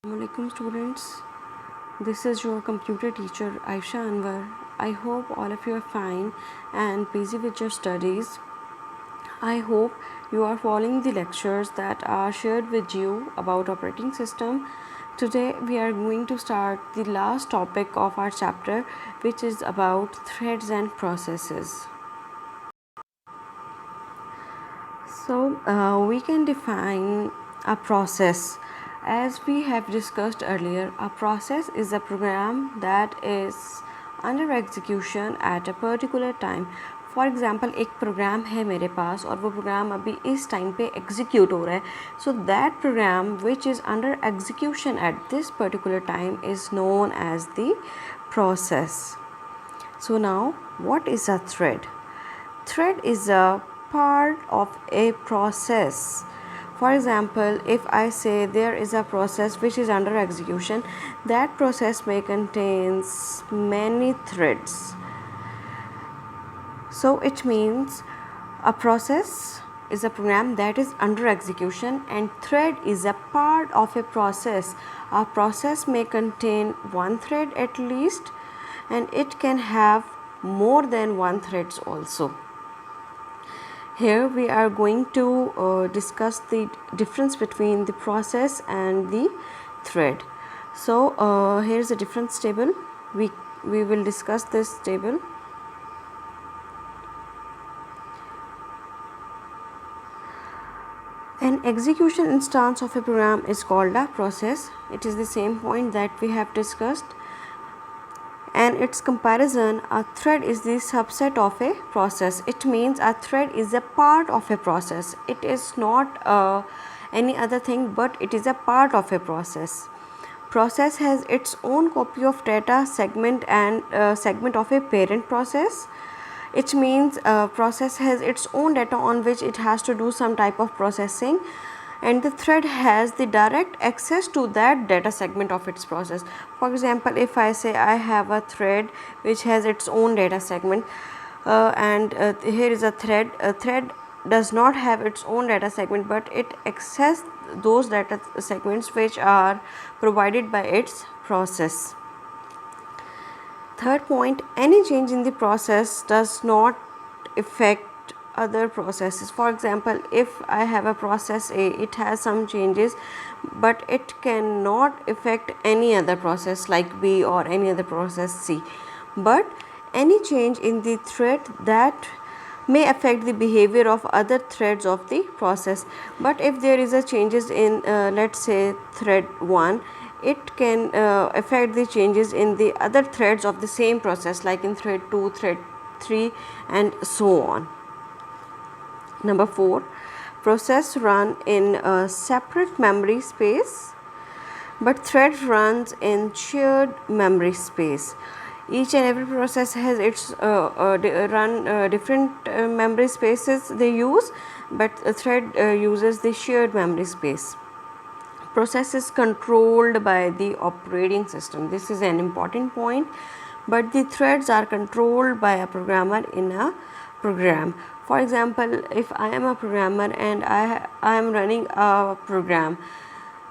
Assalamualaikum students, this is your computer teacher Aisha Anwar. I hope all of you are fine and busy with your studies. I hope you are following the lectures that are shared with you about operating system. Today we are going to start the last topic of our chapter, which is about threads and processes. So we can define a process. As we have discussed earlier, a process is a program that is under execution at a particular time. For example एक programme है मेरे पास और वो programme अभी इस time पे execute हो रहा है. So that program which is under execution at this particular time is known as the process. So now, what is a thread? Thread is a part of a process. For example, if I say there is a process which is under execution, that process may contains many threads. So it means a process is a program that is under execution and thread is a part of a process. A process may contain one thread at least, and it can have more than one threads also. Here we are going to discuss the difference between the process and the thread. So here is a difference table. We will discuss this table. An execution instance of a program is called a process. It is the same point that we have discussed. And its comparison, a thread is the subset of a process. It means a thread is a part of a process. It is not any other thing, but it is a part of a process. Process has its own copy of data segment and segment of a parent process. It means process has its own data on which it has to do some type of processing, and the thread has the direct access to that data segment of its process. For example, if I say I have a thread which has its own data segment and here is a thread does not have its own data segment, but it accesses those data segments which are provided by its process. Third point, any change in the process does not affect other processes. For example, if I have a process A, it has some changes, but it cannot affect any other process like B or any other process C. But any change in the thread that may affect the behavior of other threads of the process. But if there is a changes in let's say thread 1, it can affect the changes in the other threads of the same process like in thread 2, thread 3 and so on. Number 4, process run in a separate memory space, but thread runs in shared memory space. Each and every process has its different memory spaces they use, but a thread uses the shared memory space. Process is controlled by the operating system. This is an important point, but the threads are controlled by a programmer in a program. For example, if I am a programmer and I am running a program,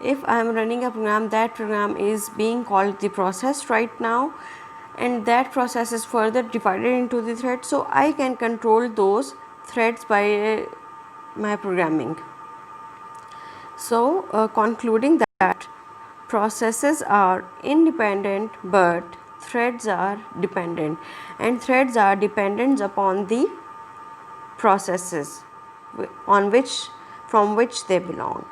if I am running a program, that program is being called the process right now, and that process is further divided into the threads, so I can control those threads by my programming. So concluding that processes are independent but threads are dependent, and threads are dependent upon the processes from which they belong.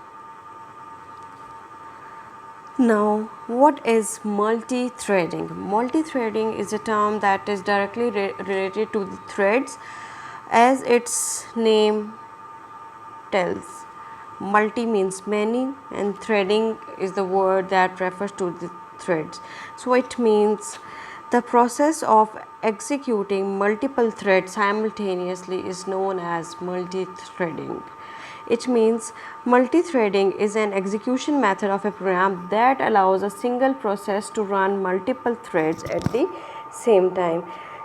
Now, what is multi-threading? Multi-threading is a term that is directly related to the threads, as its name tells. Multi means many and threading is the word that refers to the threads. So it means the process of executing multiple threads simultaneously is known as multi-threading. It means multi-threading is an execution method of a program that allows a single process to run multiple threads at the same time.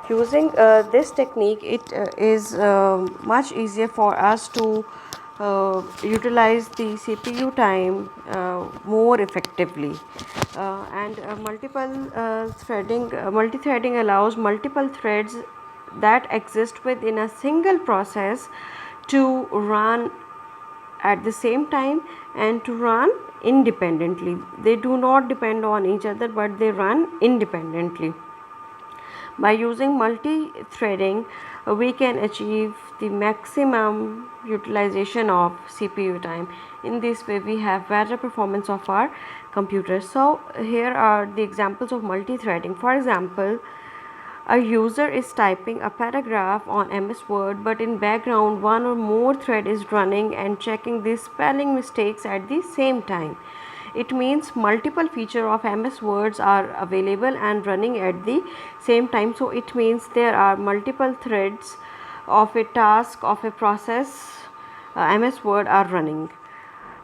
Using this technique, it is much easier for us to utilize the CPU time more effectively. And multi-threading allows multiple threads that exist within a single process to run at the same time and to run independently. They do not depend on each other, but they run independently. By using multi-threading, we can achieve the maximum utilization of CPU time. In this way, we have better performance of our computer. So, here are the examples of multi-threading. For example, a user is typing a paragraph on MS Word, but in background one or more thread is running and checking the spelling mistakes at the same time. It means multiple features of MS Words are available and running at the same time. So it means there are multiple threads of a task of a process MS Word are running.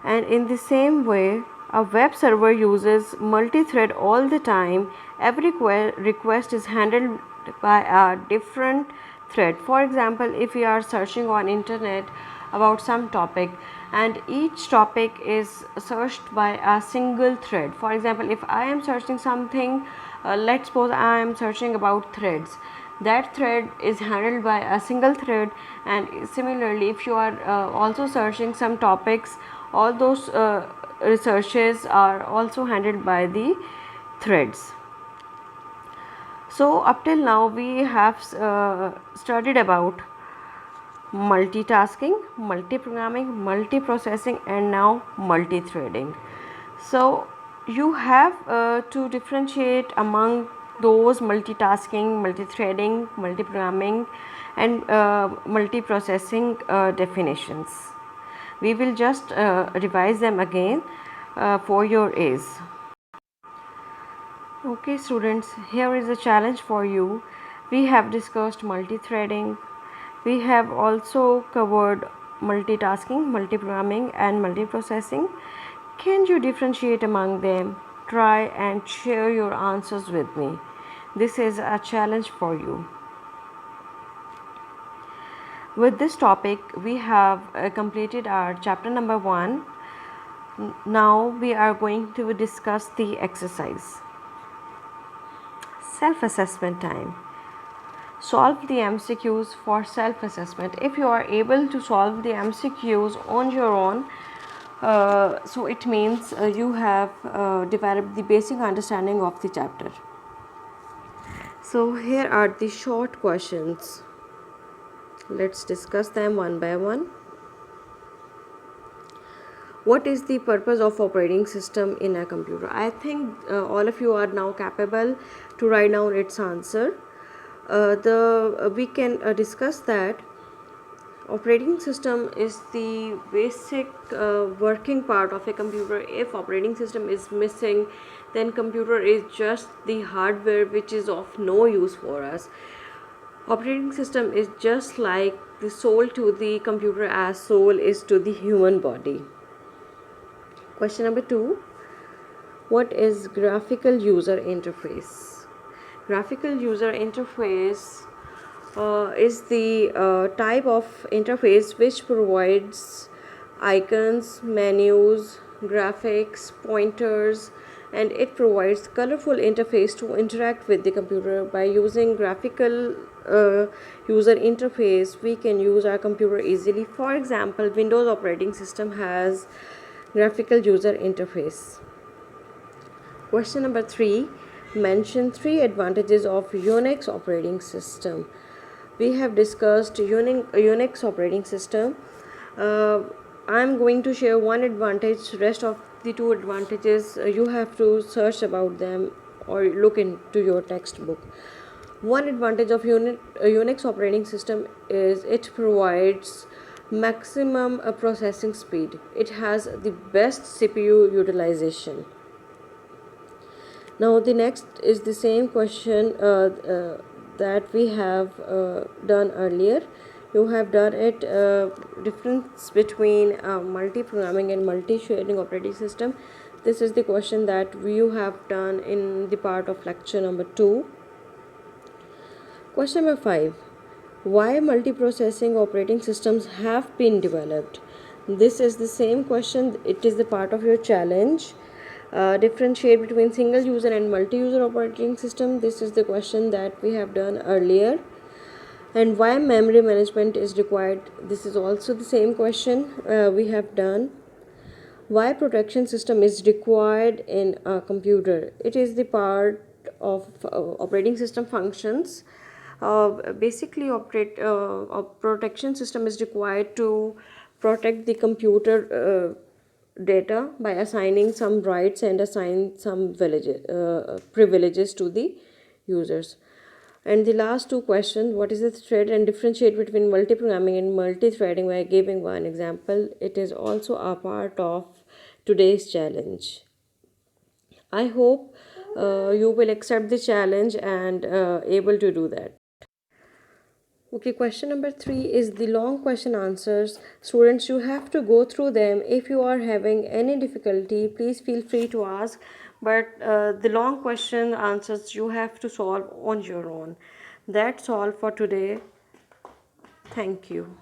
And in the same way, a web server uses multi-thread all the time. Every request is handled by a different thread. For example, if we are searching on internet about some topic and each topic is searched by a single thread. For example, if I am searching something, let's suppose I am searching about threads, that thread is handled by a single thread. And similarly, if you are also searching some topics, all those researches are also handled by the threads. So up till now we have studied about multitasking, multi-programming, multi-processing, and now multi-threading. So you have to differentiate among those multitasking, multi-threading, multi-programming, and multi-processing definitions. We will just revise them again for your ease. Okay students, here is a challenge for you. We have discussed multi-threading. We have also covered multitasking, multi-programming, and multi-processing. Can you differentiate among them? Try and share your answers with me. This is a challenge for you. With this topic, we have completed our chapter number 1. Now we are going to discuss the exercise. Self-assessment time. Solve the MCQs for self-assessment. If you are able to solve the MCQs on your own, so it means you have developed the basic understanding of the chapter. So here are the short questions. Let's discuss them one by one. What is the purpose of operating system in a computer? I think all of you are now capable to write down its answer. We can discuss that operating system is the basic working part of a computer. If operating system is missing, then computer is just the hardware which is of no use for us. Operating system is just like the soul to the computer as soul is to the human body. Question number 2. What is graphical user interface? Graphical user interface is the type of interface which provides icons, menus, graphics, pointers, and it provides colorful interface to interact with the computer. By using graphical user interface, we can use our computer easily. For example, Windows operating system has graphical user interface. Question number 3. Mention 3 advantages of Unix operating system. We have discussed Unix operating system. I'm going to share one advantage. Rest of the 2 advantages you have to search about them or look into your textbook. One advantage of Unix operating system is it provides maximum processing speed. It has the best CPU utilization. Now the next is the same question that we have done earlier. You have done it, difference between multi-programming and multi-threading operating system. This is the question that you have done in the part of lecture number 2. Question number 5. Why multiprocessing operating systems have been developed? This is the same question, it is the part of your challenge. Differentiate between single user and multi-user operating system. This is the question that we have done earlier. And why memory management is required. This is also the same question we have done. Why protection system is required in a computer. It is the part of operating system functions. Basically protection system is required to protect the computer data by assigning some rights and assign some privileges to the users. And the last two questions, what is the thread, and differentiate between multi-programming and multi-threading by giving one example. It is also a part of today's challenge. I hope you will accept the challenge and able to do that. Okay, question number 3 is the long question answers. Students, you have to go through them. If you are having any difficulty, please feel free to ask. But the long question answers you have to solve on your own. That's all for today. Thank you.